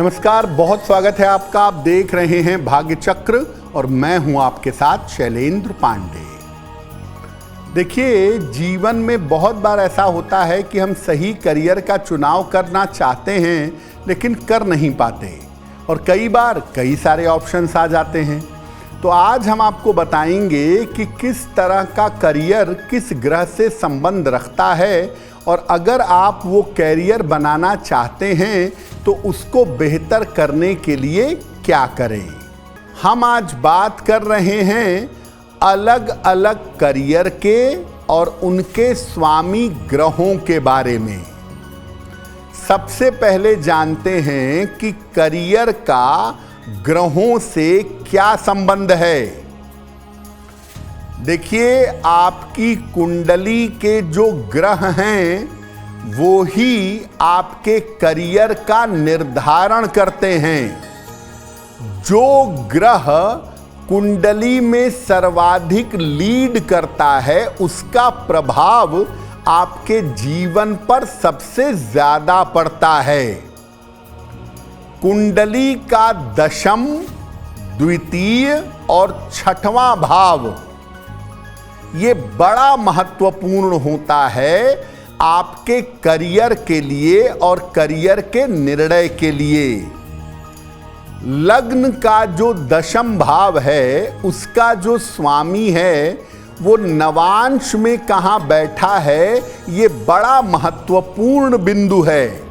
नमस्कार, बहुत स्वागत है आपका। आप देख रहे हैं भाग्य चक्र और मैं हूं आपके साथ शैलेंद्र पांडे। देखिए, जीवन में बहुत बार ऐसा होता है कि हम सही करियर का चुनाव करना चाहते हैं लेकिन कर नहीं पाते और कई बार कई सारे ऑप्शंस आ जाते हैं। तो आज हम आपको बताएंगे कि किस तरह का करियर किस ग्रह से संबंध रखता है और अगर आप वो कैरियर बनाना चाहते हैं तो उसको बेहतर करने के लिए क्या करें। हम आज बात कर रहे हैं अलग अलग करियर के और उनके स्वामी ग्रहों के बारे में। सबसे पहले जानते हैं कि करियर का ग्रहों से क्या संबंध है। देखिए, आपकी कुंडली के जो ग्रह हैं वो ही आपके करियर का निर्धारण करते हैं। जो ग्रह कुंडली में सर्वाधिक लीड करता है उसका प्रभाव आपके जीवन पर सबसे ज्यादा पड़ता है। कुंडली का दशम, द्वितीय और छठवां भाव ये बड़ा महत्वपूर्ण होता है आपके करियर के लिए और करियर के निर्णय के लिए। लग्न का जो दशम भाव है उसका जो स्वामी है वो नवांश में कहाँ बैठा है, ये बड़ा महत्वपूर्ण बिंदु है।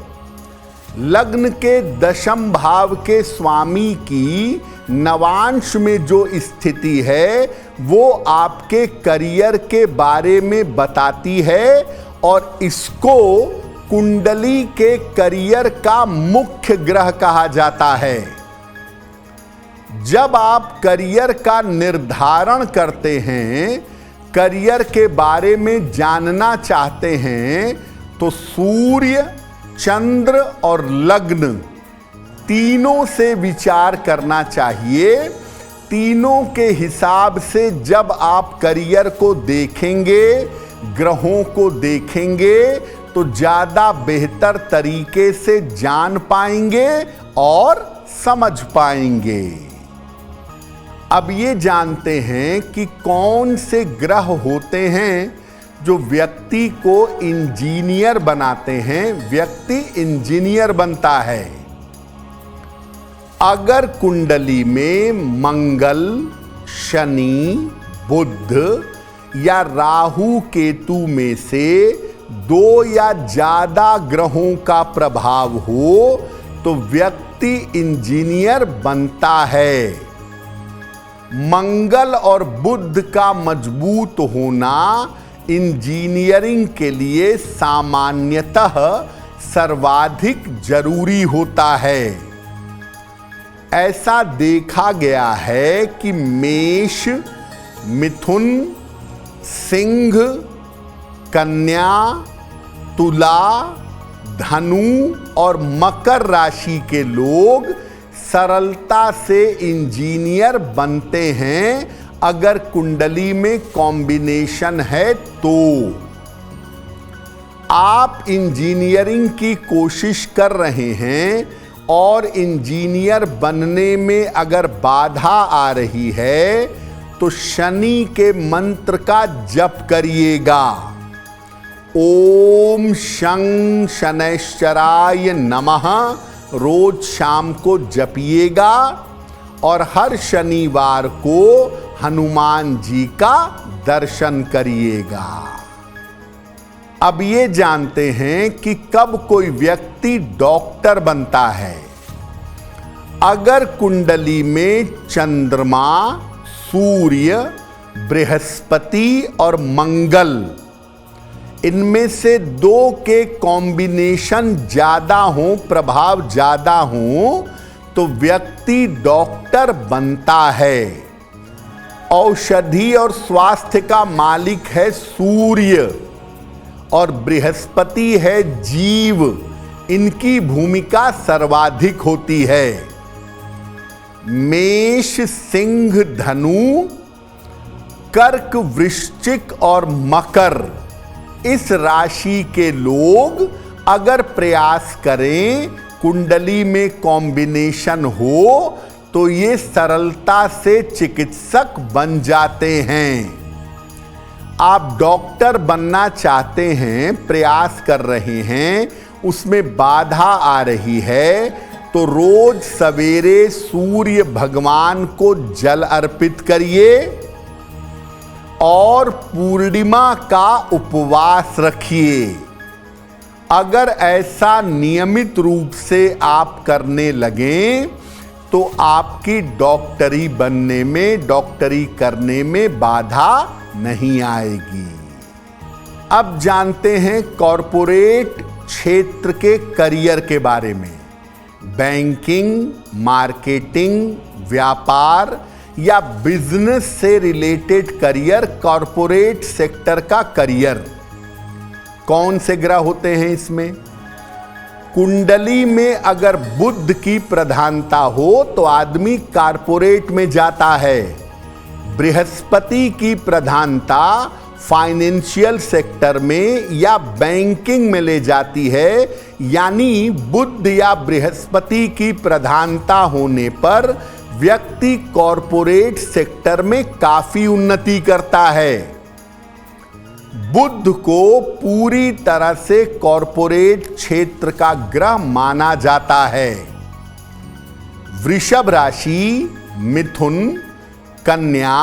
लग्न के दशम भाव के स्वामी की नवांश में जो स्थिति है वो आपके करियर के बारे में बताती है और इसको कुंडली के करियर का मुख्य ग्रह कहा जाता है। जब आप करियर का निर्धारण करते हैं, करियर के बारे में जानना चाहते हैं तो सूर्य, चंद्र और लग्न तीनों से विचार करना चाहिए। तीनों के हिसाब से जब आप करियर को देखेंगे, ग्रहों को देखेंगे तो ज़्यादा बेहतर तरीके से जान पाएंगे और समझ पाएंगे। अब ये जानते हैं कि कौन से ग्रह होते हैं जो व्यक्ति को इंजीनियर बनाते हैं। व्यक्ति इंजीनियर बनता है अगर कुंडली में मंगल, शनि, बुध या राहु केतु में से दो या ज्यादा ग्रहों का प्रभाव हो तो व्यक्ति इंजीनियर बनता है। मंगल और बुध का मजबूत होना इंजीनियरिंग के लिए सामान्यतः सर्वाधिक जरूरी होता है। ऐसा देखा गया है कि मेष, मिथुन, सिंह, कन्या, तुला, धनु और मकर राशि के लोग सरलता से इंजीनियर बनते हैं अगर कुंडली में कॉम्बिनेशन है तो। आप इंजीनियरिंग की कोशिश कर रहे हैं और इंजीनियर बनने में अगर बाधा आ रही है तो शनि के मंत्र का जप करिएगा। ओम शं शनैश्चराय नमः रोज शाम को जपिएगा और हर शनिवार को हनुमान जी का दर्शन करिएगा। अब ये जानते हैं कि कब कोई व्यक्ति डॉक्टर बनता है। अगर कुंडली में चंद्रमा, सूर्य, बृहस्पति और मंगल इनमें से दो के कॉम्बिनेशन ज्यादा हो, प्रभाव ज्यादा हो तो व्यक्ति डॉक्टर बनता है। औषधि और स्वास्थ्य का मालिक है सूर्य और बृहस्पति है जीव। इनकी भूमिका सर्वाधिक होती है। मेष, सिंह, धनु, कर्क, वृश्चिक और मकर इस राशि के लोग अगर प्रयास करें कुंडली में कॉम्बिनेशन हो तो ये सरलता से चिकित्सक बन जाते हैं। आप डॉक्टर बनना चाहते हैं, प्रयास कर रहे हैं, उसमें बाधा आ रही है, तो रोज सवेरे सूर्य भगवान को जल अर्पित करिए और पूर्णिमा का उपवास रखिए। अगर ऐसा नियमित रूप से आप करने लगें तो आपकी डॉक्टरी बनने में, डॉक्टरी करने में बाधा नहीं आएगी। अब जानते हैं कॉरपोरेट क्षेत्र के करियर के बारे में। बैंकिंग, मार्केटिंग, व्यापार या बिजनेस से रिलेटेड करियर, कॉरपोरेट सेक्टर का करियर। कौन से ग्रह होते हैं इसमें? कुंडली में अगर बुध की प्रधानता हो तो आदमी कॉरपोरेट में जाता है। बृहस्पति की प्रधानता फाइनेंशियल सेक्टर में या बैंकिंग में ले जाती है। यानी बुध या बृहस्पति की प्रधानता होने पर व्यक्ति कॉरपोरेट सेक्टर में काफी उन्नति करता है। बुध को पूरी तरह से कॉरपोरेट क्षेत्र का ग्रह माना जाता है। वृषभ राशि, मिथुन, कन्या,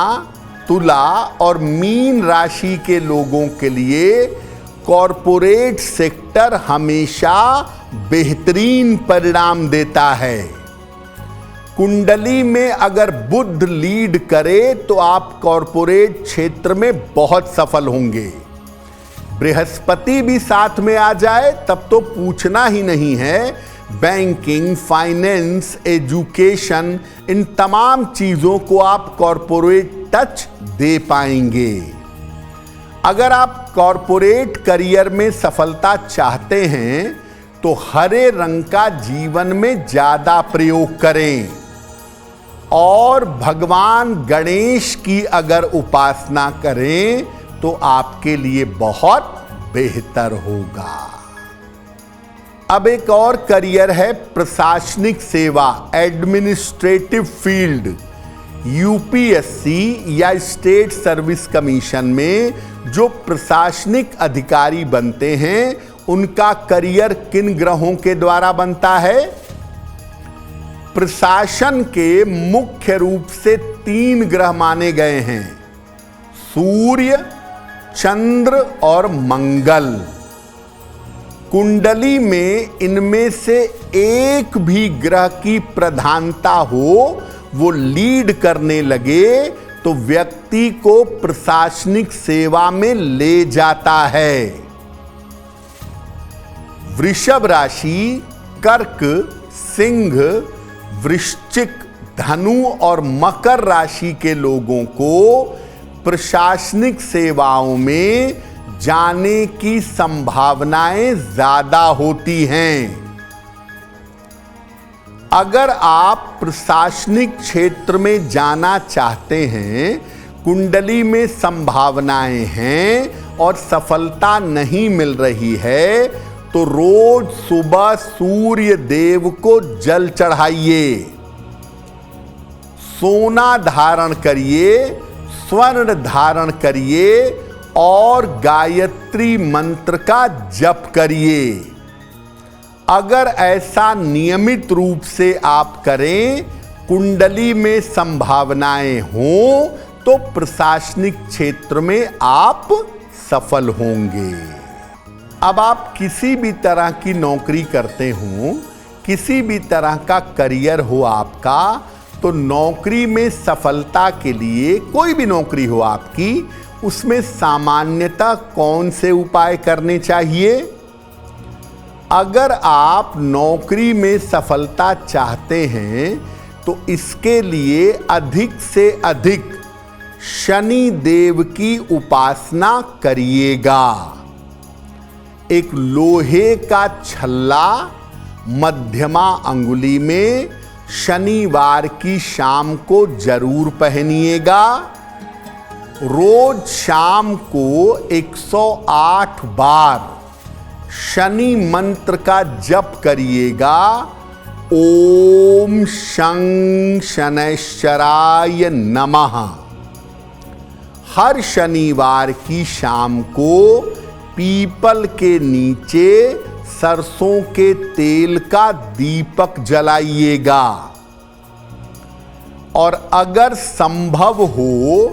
तुला और मीन राशि के लोगों के लिए कॉरपोरेट सेक्टर हमेशा बेहतरीन परिणाम देता है। कुंडली में अगर बुध लीड करे तो आप कॉरपोरेट क्षेत्र में बहुत सफल होंगे। बृहस्पति भी साथ में आ जाए तब तो पूछना ही नहीं है। बैंकिंग, फाइनेंस, एजुकेशन, इन तमाम चीजों को आप कॉरपोरेट टच दे पाएंगे। अगर आप कॉरपोरेट करियर में सफलता चाहते हैं तो हरे रंग का जीवन में ज्यादा प्रयोग करें और भगवान गणेश की अगर उपासना करें तो आपके लिए बहुत बेहतर होगा। अब एक और करियर है प्रशासनिक सेवा, एडमिनिस्ट्रेटिव फील्ड। यूपीएससी या स्टेट सर्विस कमीशन में जो प्रशासनिक अधिकारी बनते हैं उनका करियर किन ग्रहों के द्वारा बनता है? प्रशासन के मुख्य रूप से 3 ग्रह माने गए हैं, सूर्य, चंद्र और मंगल। कुंडली में इनमें से एक भी ग्रह की प्रधानता हो, वो लीड करने लगे तो व्यक्ति को प्रशासनिक सेवा में ले जाता है। वृषभ राशि, कर्क, सिंह, वृश्चिक, धनु और मकर राशि के लोगों को प्रशासनिक सेवाओं में जाने की संभावनाएं ज्यादा होती हैं। अगर आप प्रशासनिक क्षेत्र में जाना चाहते हैं, कुंडली में संभावनाएं हैं और सफलता नहीं मिल रही है, तो रोज सुबह सूर्य देव को जल चढ़ाइए, सोना धारण करिए, स्वर्ण धारण करिए और गायत्री मंत्र का जप करिए। अगर ऐसा नियमित रूप से आप करें, कुंडली में संभावनाएं हों तो प्रशासनिक क्षेत्र में आप सफल होंगे। अब आप किसी भी तरह की नौकरी करते हो, किसी भी तरह का करियर हो आपका, तो नौकरी में सफलता के लिए, कोई भी नौकरी हो आपकी, उसमें सामान्यतः कौन से उपाय करने चाहिए? अगर आप नौकरी में सफलता चाहते हैं तो इसके लिए अधिक से अधिक शनि देव की उपासना करिएगा। एक लोहे का छल्ला मध्यमा अंगुली में शनिवार की शाम को जरूर पहनिएगा। रोज शाम को 108 बार शनि मंत्र का जप करिएगा ओम शं शनैश्चराय नमः। हर शनिवार की शाम को पीपल के नीचे सरसों के तेल का दीपक जलाइएगा। और अगर संभव हो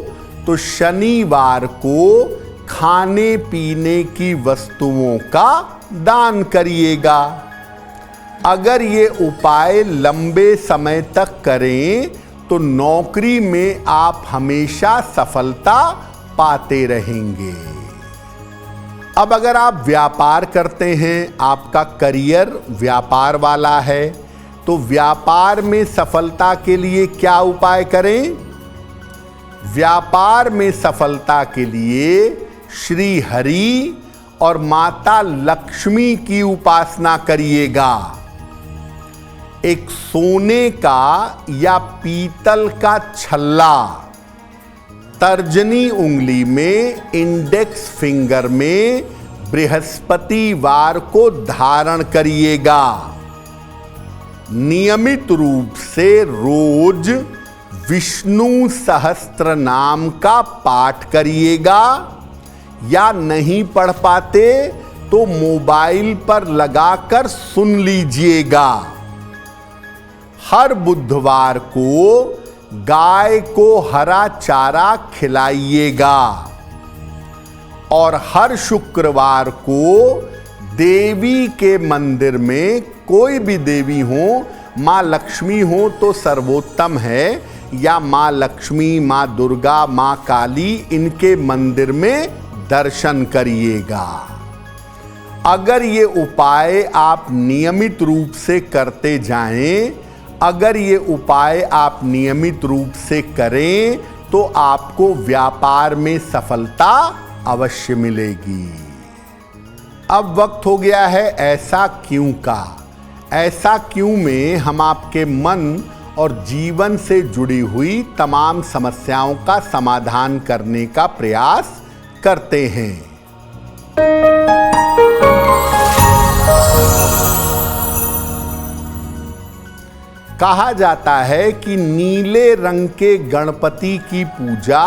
तो शनिवार को खाने पीने की वस्तुओं का दान करिएगा। अगर ये उपाय लंबे समय तक करें तो नौकरी में आप हमेशा सफलता पाते रहेंगे। अब अगर आप व्यापार करते हैं, आपका करियर व्यापार वाला है, तो व्यापार में सफलता के लिए क्या उपाय करें? व्यापार में सफलता के लिए श्री हरि और माता लक्ष्मी की उपासना करिएगा। एक सोने का या पीतल का छल्ला तर्जनी उंगली में, इंडेक्स फिंगर में बृहस्पतिवार को धारण करिएगा। नियमित रूप से रोज विष्णु सहस्त्र नाम का पाठ करिएगा, या नहीं पढ़ पाते तो मोबाइल पर लगाकर सुन लीजिएगा। हर बुधवार को गाय को हरा चारा खिलाइएगा और हर शुक्रवार को देवी के मंदिर में, कोई भी देवी हो, माँ लक्ष्मी हो तो सर्वोत्तम है, या माँ लक्ष्मी, माँ दुर्गा, माँ काली, इनके मंदिर में दर्शन करिएगा। अगर ये उपाय आप नियमित रूप से करते जाएं, अगर ये उपाय आप नियमित रूप से करें तो आपको व्यापार में सफलता अवश्य मिलेगी। अब वक्त हो गया है ऐसा क्यों का। ऐसा क्यों में हम आपके मन और जीवन से जुड़ी हुई तमाम समस्याओं का समाधान करने का प्रयास करते हैं। कहा जाता है कि नीले रंग के गणपति की पूजा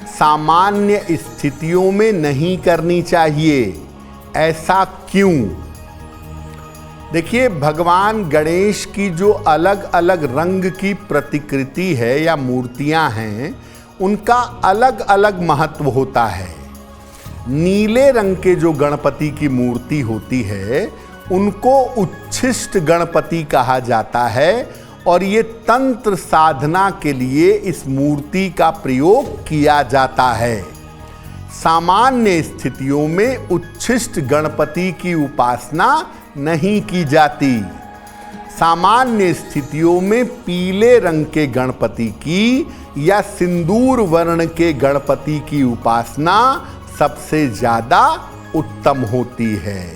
सामान्य स्थितियों में नहीं करनी चाहिए। ऐसा क्यों? देखिए, भगवान गणेश की जो अलग अलग रंग की प्रतिकृति है या मूर्तियां हैं, उनका अलग अलग महत्व होता है। नीले रंग के जो गणपति की मूर्ति होती है, उनको उच्छिष्ट गणपति कहा जाता है, और ये तंत्र साधना के लिए इस मूर्ति का प्रयोग किया जाता है। सामान्य स्थितियों में उच्छिष्ट गणपति की उपासना नहीं की जाती। सामान्य स्थितियों में पीले रंग के गणपति की या सिंदूर वर्ण के गणपति की उपासना सबसे ज्यादा उत्तम होती है।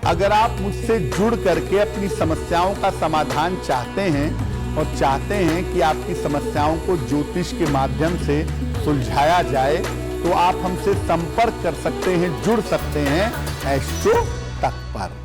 अगर आप मुझसे जुड़ करके अपनी समस्याओं का समाधान चाहते हैं और चाहते हैं कि आपकी समस्याओं को ज्योतिष के माध्यम से सुलझाया जाए, तो आप हमसे संपर्क कर सकते हैं, जुड़ सकते हैं एस्ट्रो तक पर।